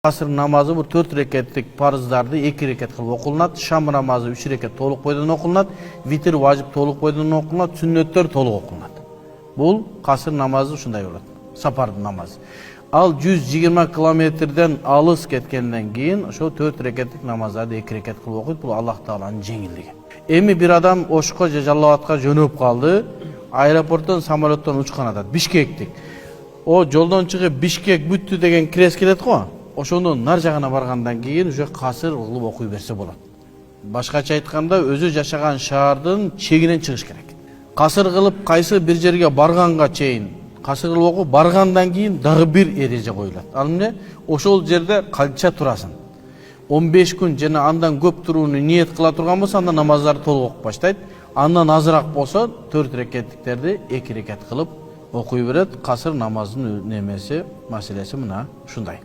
Asr namazı bu 4 reketlik parzlardı 2 reket kılıp okulunat. Şam namazı 3 reket toluk boydan okulunat. Vitir vacip toluk boydan okulunat. Sünnetler toluk okulunat. Bu kasır namazı şunday olur. Sapardı namazı. Al 120 kilometreden alыс ketkenden keyin şu 4 reketlik namazlarda 2 reket kılıp okuyup bu Allah Taala'nın jеңилдиги. Эми bir adam Oşko же Жалалабадка жөнөп kaldı. Aeroporttan samolyottan uçkan adam. Bişkektik. O joldan çıkıp Bişkek büttü degen kires kelet go. Oşonun nar жагына баргандан кийин уже касыр кылып окуй берсе болот. Башкача айтканда өзү жашаган шаардын чегинен чыгыш керек. Касыр кылып кайсы бир жерге барганга чейин касыр кылып окуп баргандан кийин дагы бир эреже коюлат. Ал эмне? Ошол жерде канча турасың? 15 күн жана андан көп турууну ниет кыла турган болсо анда намаздарды толук окуп баштайт. Андан азыраак болсо 4 рекеттиктерди 2 рекет кылып окуй берет. Касыр намазынын немеси, маселеси мына ушундай.